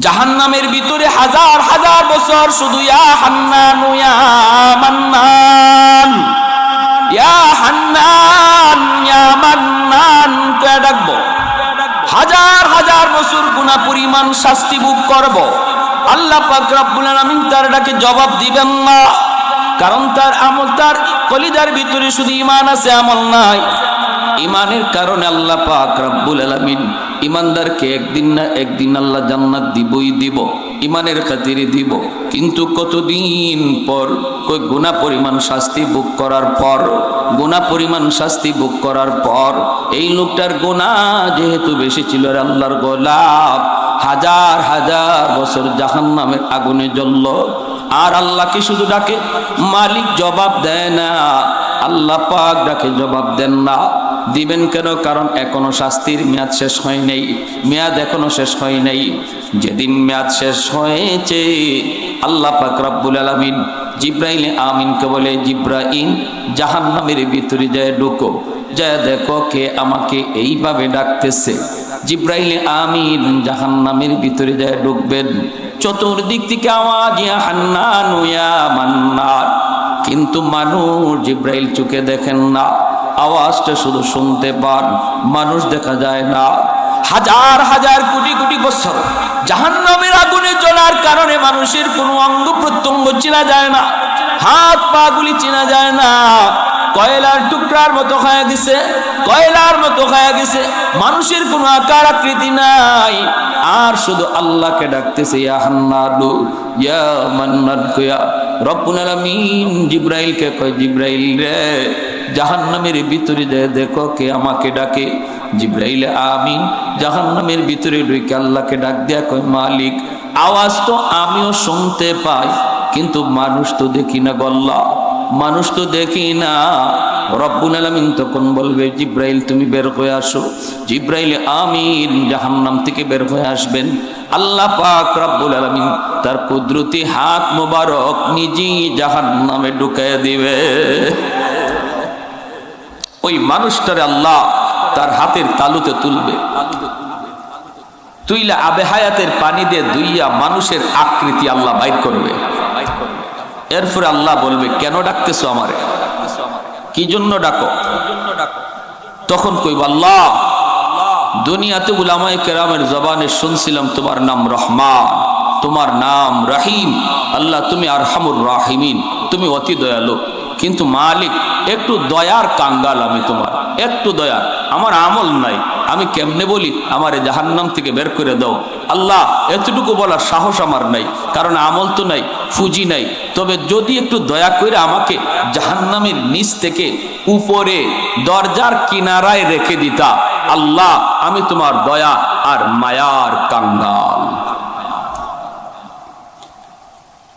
জাহান্নামের ভিতরে হাজার হাজার বছর শুধু ইয়া হান্নান ইয়া মান্নান, ইয়া হান্নান ইয়া মান্নান কে ডাকবো। হাজার হাজার বছর গুনাহ পরিমাণ শাস্তি ভোগ করব। আল্লাহ পাক রব্বুল আলামিন তার ডাকে জবাব দিবেন না, কারণ তার আমল, তার কলিজার ভিতরে শুধু ঈমান আছে, আমল নাই। ঈমানের কারণে আল্লাহ পাক রব্বুল আলামিন ঈমানদারকে একদিন না একদিন আল্লাহ জান্নাত দিবই দিব, ঈমানের খাতিরে দিব। কিন্তু কতদিন পর? কই গুনাহ পরিমাণ শাস্তি ভোগ করার পর, গুনাহ পরিমাণ শাস্তি ভোগ করার পর এই লোকটার গুনাহ যেহেতু বেশি ছিল, আল্লাহর গোলাপ হাজার হাজার বছর জাহান্নামের আগুনে জ্বলল। আর আল্লাহকে শুধু ডাকে, মালিক জবাব দেয় না, আল্লাহ পাক ডাকে জবাব দেন না। দিবেন কেন? কারণ এখনো শাস্তির মেয়াদ শেষ হয় নাই, মেয়াদ এখনো শেষ হয় নাই। যেদিন মেয়াদ শেষ হয়েছে আল্লাহ পাক রব্বুল আলামিন জিব্রাইল আমিনকে বলে, জিব্রাইল জাহান্নামের ভিতরে যায় ঢুকো, যায় দেখো কে আমাকে এইভাবে ডাকতেছে। জিব্রাইল আমিন জাহান্নামের ভিতরে যায় ঢুকবেন, চতুর্দিক থেকে আওয়াজ ইয়া হান্নান ইয়া মান্নান, কিন্তু মানুষ জিব্রাইল চোখে দেখেন না, আওয়াজটা শুধু শুনতে পান, মানুষ দেখা যায় না। হাজার হাজার কোটি কোটি বছর জাহান্নামের আগুনে জ্বলার কারণে মানুষের কোনো অঙ্গ প্রত্যঙ্গ চেনা যায় না, হাত পা গুলি চেনা যায় না, কয়লার টুকরার মতো খায়া গেছে, কয়লার মতো খায়া গেছে, মানুষের কোনো আকার আকৃতি নাই। আর শুধু আল্লাহকে ডাকতেছে ইয়া হান্নানু ইয়া মান্নান ইয়া রব্বুল আলামিন। জিব্রাইলকে কয়, জিব্রাইল রে জাহান্নামের ভিতরে যায় দেখো কে আমাকে ডাকে। জিব্রাইল আমিন জাহান্নামের ভিতরে ঢুকে আল্লাহকে ডাক দিয়া কয়, মালিক আওয়াজ তো আমিও শুনতে পাই, কিন্তু মানুষ তো দেখি না গল্লা, মানুষ তো দেখি না। রব্বুল আলামিন তখন বলবে, জিব্রাইল তুমি বের হয়ে আসো। জিব্রাইল আমিন জাহান্নাম থেকে বের হয়ে আসবেন। আল্লাহ পাক রব্বুল আলামিন তার কুদরতি হাত মোবারক নিজেই জাহান্নামে ঢুকাইয়া দিবে। ওই মানুষটারে আল্লাহ তার হাতের তালুতে তুলবে, তুইলা আবে হায়াতের পানি দিয়ে ধুইয়া মানুষের আকৃতি আল্লাহ বাইর করবে। এরপরে আল্লাহ বলবে, কেন ডাকতেছো আমারে, কি জন্য ডাকো? তখন কইব, আল্লাহ দুনিয়াতে উলামায়ে কেরামের জবানে শুনছিলাম তোমার নাম রহমান, তোমার নাম রহিম। আল্লাহ তুমি আরহামুর রাহিমিন, তুমি অতি দয়ালু। কিন্তু মালিক একটু দয়ার কাঙ্গাল আমি, তোমার একটু দয়া, আমার আমল নাই, আমি কেমনে বলি আমারে জাহান্নাম থেকে বের করে দাও। আল্লাহ এতটুকু বলার সাহস আমার নাই, কারণ আমল তো নাই, ফুজি নাই। তবে যদি একটু দয়া করে আমাকে জাহান্নামের নিচ থেকে উপরে দরজার কিনারায় রেখে দিতা, আল্লাহ আমি তোমার দয়া আর মায়ার কাঙ্গাল।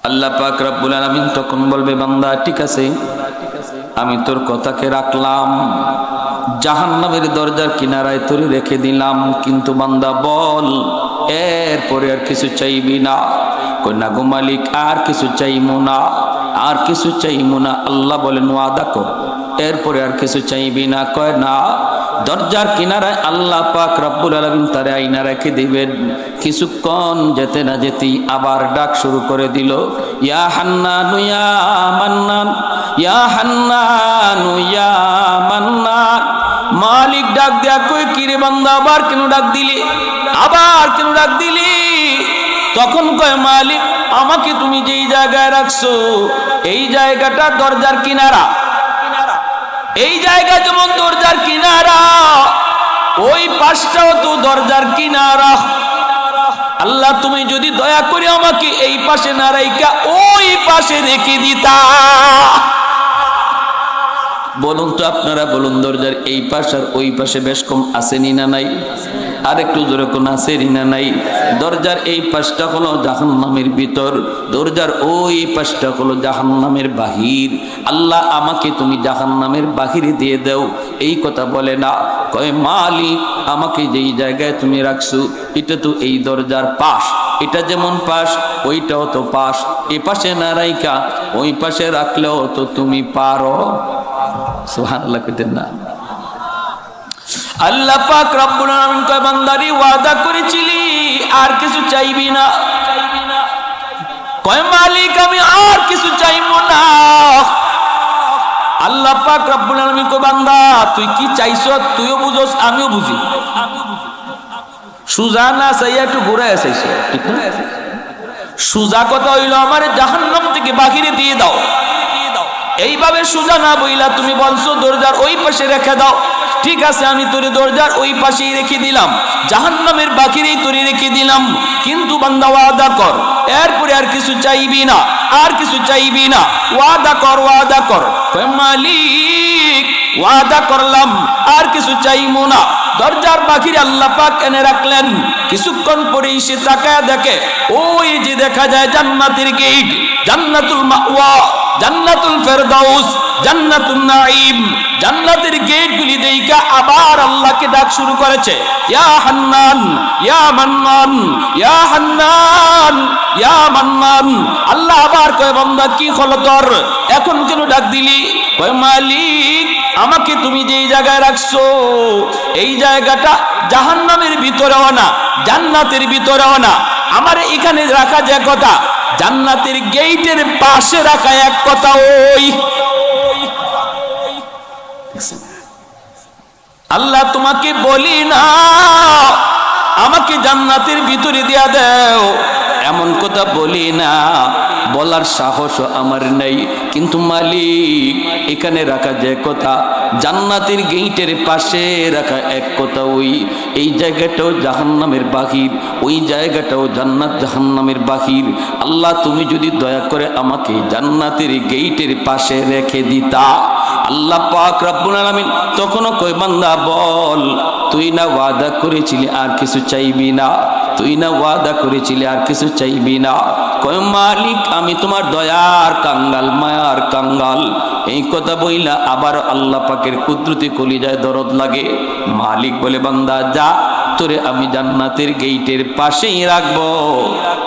আল্লাহ পাক রব্বুল আলামিন তখন বলবে, বান্দা ঠিক আছে, আমি তোর কথাকে রাখলাম, জাহান্নামের দরজার কিনারায় তোরে রেখে দিলাম, কিন্তু বান্দা বল এরপরে আর কিছু চাইবি না? কই না গো মালিক, আর কিছু চাইমু না, আর কিছু চাইমু না। আল্লাহ বলেন, ওয়াদা কর এরপরে আর কিছু চাইবি না? কয় না। দরজার কিনারায় আল্লাহ পাক রব্বুল আলামিন তারে আইনা রেখে দিবেন। কিছুক্ষণ যেতে না যেতেই আবার ডাক শুরু করে দিল, ইয়া হান্নানু ইয়া মান্নান, ইয়া হান্নানু ইয়া মান্নান। মালিক ডাক দেয়া কই, কিরে বান্দা আবার কেন ডাক দিলি, আবার কেন ডাক দিলি? তখন কয়, মালিক আমাকে তুমি যেই জায়গায় রাখছো এই জায়গাটা দরজার কিনারা, এই জায়গা যেমন দরজার কিনারা, ওই পাশটাও তো দরজার কিনারা। আল্লাহ তুমি যদি দয়া করে আমাকে এই পাশে না রাইকা ওই পাশে রেখে দিতা। বলুন তো আপনারা, বলুন দরজার এই পাশ আর ওই পাশে বেশ কম আসেনি না নাই? আর একটু জোরে কোন আসেনি না নাই? দরজার এই পাশটা হলো জাহান্নামের ভিতর, দরজার ওই পাশটা হলো জাহান্নামের বাহির। আল্লাহ আমাকে তুমি জাহান্নামের বাহিরে দিয়ে দাও, এই কথা বলে না। কয় মালিক আমাকে যেই জায়গায় তুমি রাখছো এটা তো এই দরজার পাশ, এটা যেমন পাশ ওইটাও তো পাশ, এ পাশে না রাইকা ওই পাশে রাখলেও তো তুমি পারো। সুবহানাল্লাহ কইতেন না? আল্লাহ পাক রব্বুল আলামিন কয়, বান্দারি ওয়াদা করেছিলি আর কিছু চাইবি না? কয় মালিক আমি আর কিছু চাইবো না। আল্লাহ পাক রব্বুল আলামিন কয় বান্দা তুই কি চাইছো তুইও বুঝোস আমিও বুঝি। সুজা না চাইয়া একটু ঘুরায় চাইছো, ঠিক না? সুজা কথা হইল আমার জাহান্নাম থেকে বাহিরে দিয়ে দাও। এইভাবে সুজা না বইলা তুমি বলছো দরজার ওই পাশে রেখে দাও। ঠিক আছে, আমি তোরে দরজার ওই পাশেই রেখে দিলাম, জাহান্নামের বাকিরেই তোরে রেখে দিলাম। কিন্তু বান্দা ওয়াদা কর এরপরে আর কিছু চাইবি না, আর কিছু চাইবি না। ওয়াদা কর, ওয়াদা কর। মালিক ওয়াদা করলাম আর কিছু চাইবো না। দরজার বাহিরে আল্লাহ পাক এনে রাখলেন। কিছুক্ষণ পরেই সে তাকায় দেখে ওই যে দেখা যায় জান্নাতের গেট, জান্নাতুল মাওয়া, জান্নাতুল ফেরদাউস, জান্নাতুন নাঈম। জান্নাতের গেটগুলি দেইখা আবার আল্লাহকে ডাক শুরু করেছে, ইয়া হান্নান ইয়া মান্নান, ইয়া হান্নান ইয়া মান্নান। আল্লাহ আবার কয় বান্দা কি হলো তোর, এখন কেন ডাক দিলি? কয় মালিক আমাকে তুমি যেই জায়গায় রাখছো এই জায়গাটা জাহান্নামের ভিতরেও না জান্নাতের ভিতরেও না। আমার এখানে রাখা যে কথা জান্নাতের গেটের পাশে রাখা এক কথা। ওই আল্লাহ তোমাকে বলি না আমাকে জান্নাতের ভিতরে দিয়া দাও, এমন কথা বলি না, বলার সাহস আমার নাই। কিন্তু মালিক এখানে রাখা যে কথা জান্নাতের গেটের পাশে রাখা এক কথা। ওই এই জায়গাটাও জাহান্নামের বাহির, ওই জায়গাটাও জান্নাত জাহান্নামের বাহির। আল্লাহ তুমি যদি দয়া করে আমাকে জান্নাতের গেটের পাশে রেখে দিতা। আল্লাহ পাক রব্বুল আলামিন তখনও কই বান্দা বল তুই না ওয়াদা করেছিলি আর কিছু চাইবি না, তুই না ওয়াদা করেছিলি আর কিছু চাইবি না। কয় মালিক আমি তোমার দয়ার কাঙ্গাল, মায়ার কাঙ্গাল। এই কথা বইলা আবার আল্লাহ পাকের কুদরতি কলিজায় দরদ লাগে। মালিক বলে বান্দা যা, তোরে আমি জান্নাতের গেটের পাশেই রাখবো,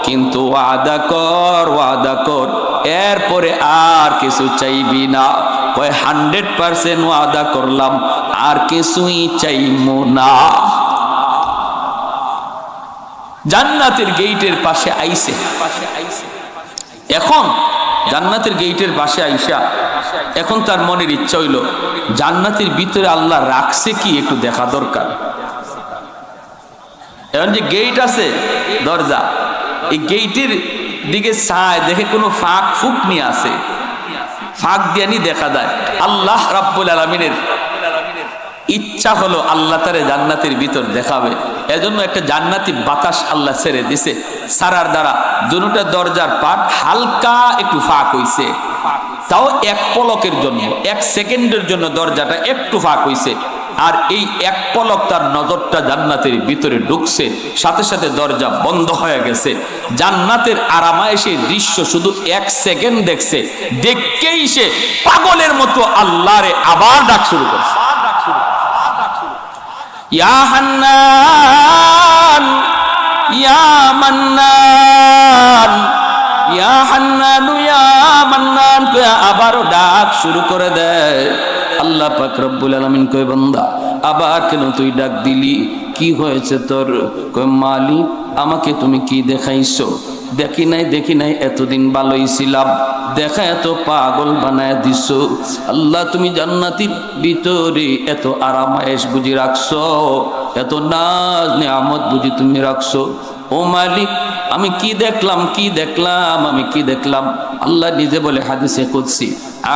কিন্তু ওয়াদা কর, ওয়াদা কর এরপরে আর কিছু চাইবি না। কয় 100% ওয়াদা করলাম আর কিছুই চাইমু না। জান্নাতের গেটের পাশে আইছে। এখন জান্নাতের গেটের পাশে আইসা এখন তার মনের ইচ্ছা হইল জান্নাতের ভিতরে আল্লাহ রাখছে কি একটু দেখা দরকার। এখন যে গেট আছে দরজা, এই গেটের দিকে চায় দেখে কোনো ফাঁক ফুক নিয়ে আছে, ফাঁক দিয়ে নি দেখা দেয়। আল্লাহ রাব্বুল আলামিনের ইচ্ছা হলো আল্লাহ তারে জান্নাতের ভিতর দেখাবে, এজন্য একটা জান্নাতি বাতাস আল্লাহ ছেড়ে দিছে। সারার দ্বারা দুটো দরজার পাট হালকা একটু ফাঁক হইছে, তাও এক পলকের জন্য, এক সেকেন্ডের জন্য দরজাটা একটু ফাঁক হইছে। আর এই এক পলক তার নজরটা জান্নাতের ভিতরে ঢুকছে, সাথে সাথে দরজা বন্ধ হয়ে গেছে। জান্নাতের আরামায়েশের দৃশ্য শুধু এক সেকেন্ড দেখছে, দেখকেই সে পাগলের মতো আল্লাহরে আবার ডাক শুরু করছে, ইয়া হান্নান ইয়া মান্নান, ইয়া হান্নান ইয়া মান্নান কয়ে আবারও ডাক শুরু করে দেয়। আল্লাহ পাক রব্বুল আলামিন কয় বান্দা আবার কেন তুই ডাক দিলি, কি হয়েছে তোর? কয় মালিক আমাকে তুমি কি দেখাইছো? দেখি নাই, দেখি নাই, এতদিন ভালোই ছিলাম, দেখা এত পাগল বানায় দিছো। আল্লাহ তুমি জান্নাতের ভিতরে এত আরামায়েশ বুঝি রাখছো, এত নাজ নিয়ামত বুঝি তুমি রাখছো। ও মালিক আমি কি দেখলাম, কি দেখলাম, আমি কি দেখলাম? আল্লাহ নিজে বলে হাদিসে কুদসি,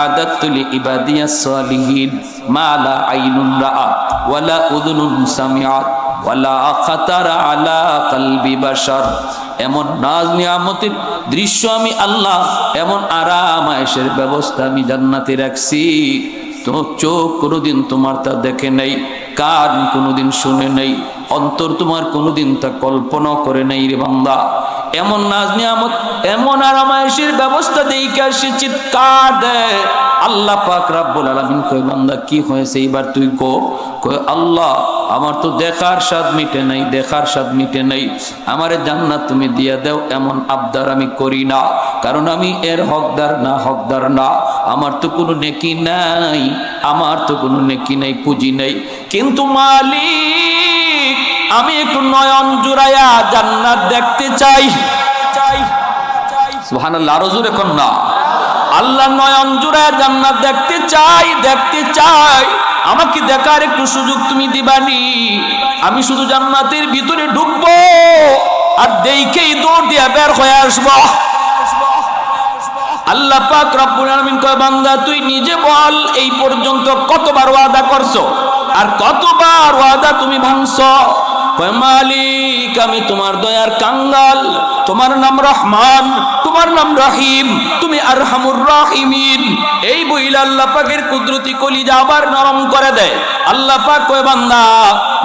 আদাতু লি ইবাদিয়াস সালিহিন মা লা আইনুন রাআত ওয়ালা উযুনুন সামিআত ওয়ালা খাতারা আলা কলবি বাশার। এমন নাজ নিয়ামতের দৃশ্য আমি আল্লাহ, এমন আরাম আয়েশের ব্যবস্থা আমি জান্নাতে রাখছি, তো চোখ কোনোদিন তোমার তা দেখে নাই, কান কোনোদিন শুনে নাই, অন্তর তোমার কোনোদিন তা কল্পনা করে নাই রে বান্দা। এমন নাজ নিয়ামত, এমন আরাম আয়েশের ব্যবস্থা দেইখা সে চিৎকার দেয়। আল্লাহ পাক রব্বুল আলামিন কয় বান্দা কি হয়েছে এবার তুই কো? কয় আল্লাহ আমার তো দেখার স্বাদ মিটে নাই, দেখার স্বাদ মিটে নাই, আমারে জান্নাত তুমি দিয়া দাও এমন আবদার আমি করি না, কারণ আমি এর হকদার না, হকদার না। আমার তো কোনো নেকি নাই, আমার তো কোনো নেকি নাই, পুঁজি নাই। কিন্তু মালিক আমি একটু নয়ন জুড়াইয়া জান্নাত দেখতে চাই। সুবহানাল্লাহ, আরো জোরে কোন না। আল্লাহ নয়ন জুড়াইয়া জান্নাত দেখতে চাই। আমাকে দেখার একটু সুযোগ তুমি দিবানি। আমি শুধু জান্নাতের ভিতরে ঢুকবো আর দেখেই দৌড় দিয়া বের হয়ে আসবো। আল্লাহ পাক রব্বুল আলামিন কয়, বান্দা তুই নিজে বল এই পর্যন্ত কতবার ওয়াদা করছো আর কতবার ওয়াদা তুমি ভাঙছো? কয়, মালিক আমি তোমার দয়ার কাঙ্গাল, তোমার নাম রহমান, তোমার নাম রহিম, তুমি আরহামুর রাহিমিন। এই বইলা আল্লাহ পাকের কুদরতি কলিজা আবার নরম করে দেয়। আল্লাহ পাক কয়, বান্দা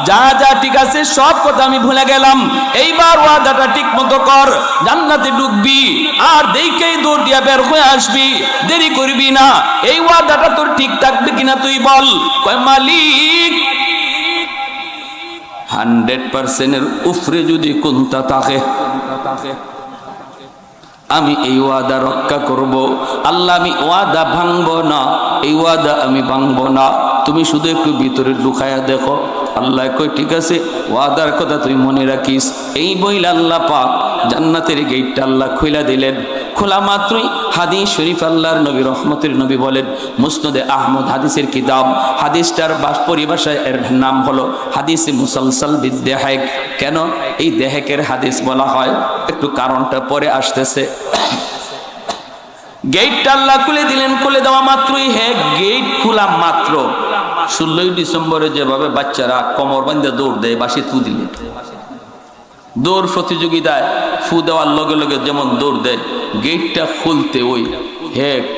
যা যা ঠিক আছে সব কথা আমি ভুলে গেলাম, এইবার ওয়াদাটা ঠিক মতো কর, জান্নাতে ঢুকবি আর দেখেই দৌড় দিয়া বের হয়ে আসবি, দেরি করবি না। এই ওয়াদাটা তোর ঠিক থাকবে কিনা তুই বল। কয়, মালিক 100% উপরে যদি কোনটা থাকে আমি এই ওয়াদা রক্ষা করব। আল্লাহ আমি ওয়াদা ভাঙবো না, এই ওয়াদা আমি ভাঙবো না, তুমি শুধু একটু ভিতরে ঢুকায়া দেখো। আল্লাহ কই, ঠিক আছে, ওয়াদার কথা তুই মনে রাখিস। এই বইলা আল্লাহ পাক জান্নাতের গেটটা আল্লাহ খুলে দিলেন। খোলা মাত্রই হাদিস শরীফ আল্লাহর নবী রহমতের নবী বলেন, মুসনদে আহমদ হাদিসের কিতাব, হাদিসটার পরিভাষায় এর নাম হলো হাদিসে মুসালসাল বিদ্দেহেক। কেন এই দেহেকের হাদিস বলা হয় একটু কারণটা পরে আসতেছে। গেটটা আল্লাহ খুলে দিলেন। খুলে দেওয়া মাত্রই, গেট খোলা মাত্র 16ই ডিসেম্বরে যেভাবে বাচ্চারা কোমর বাঁধে দৌড় দেয় বাসি থু দিলে, দৌড় প্রতিযোগিতায় ফু দেওয়ার লগে লগে যেমন দৌড় দেয়, গেটটা খুলতে ওই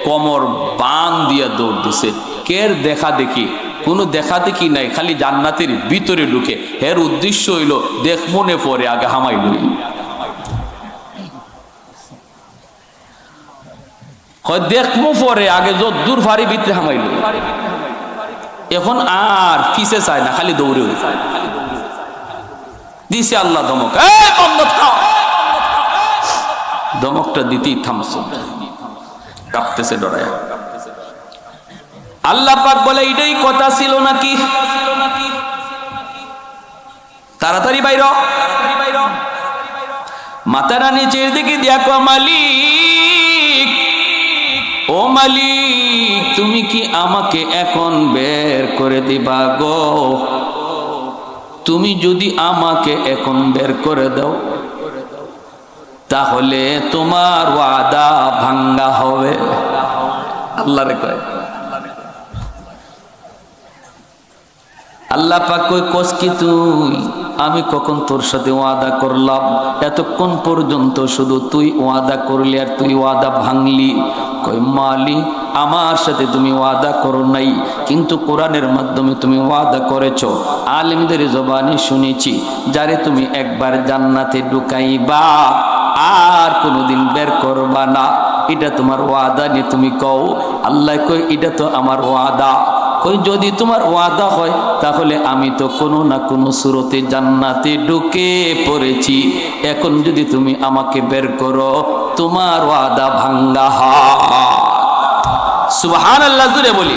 কোমর বান দিয়া দৌড় দিছে। কের দেখা দেখি? কোনো দেখা দেখি নাই, খালি জান্নাতের ভিতরে ঢুকে। এর উদ্দেশ্য হইল দেখ মনে পড়ে আগে হামাই লই। দেখবো পরে আগে যত দূর ফারি ভিতরে হামাই লই। এখন আর পিছে চায় না, খালি দৌড়ে দিছে আল্লাহ ধমক। ধমকটা দিতেই থামছে, কাঁপতেছে ডরায়। আল্লাহ পাক বলে, এটাই কথা ছিল নাকি? তাড়াতাড়ি বাইর। মাথাটা নিচের দিকে দেখো, মালিক ও মালিক তুমি কি আমাকে এখন বের করে দিবা গো? তুমি যদি আমাকে এখন বের করে দাও তাহলে তোমার ওয়াদা ভাঙ্গা হবে। আল্লাহ রে কয়, আল্লাহ পাক কই, কস কি তুই? আমি কখন তোর সাথে ওয়াদা করলাম? এতক্ষণ পর্যন্ত শুধু তুই ওয়াদা করলি আর তুই ওয়াদা ভাঙলি। কই, মালিক আমার সাথে তুমি ওয়াদা করো নাই, কিন্তু কোরআনের মাধ্যমে তুমি ওয়াদা করেছো। আলেমদের জবানে শুনেছি, যারে তুমি একবার জান্নাতে ঢুকাইবা আর কোনোদিন বের করবা না, এটা তোমার ওয়াদা নিয়ে তুমি কও। আল্লাহ কই, এটা তো আমার ওয়াদা। কই, যদি তোমার ওয়াদা হয় তাহলে আমি তো কোনো না কোনো সুরতে জান্নাতে ঢুকে পড়েছি। এখন যদি তুমি আমাকে বের করো তোমার ওয়াদা ভাঙ্গা হয়। সুবহানাল্লাহ জুড়ে বলি।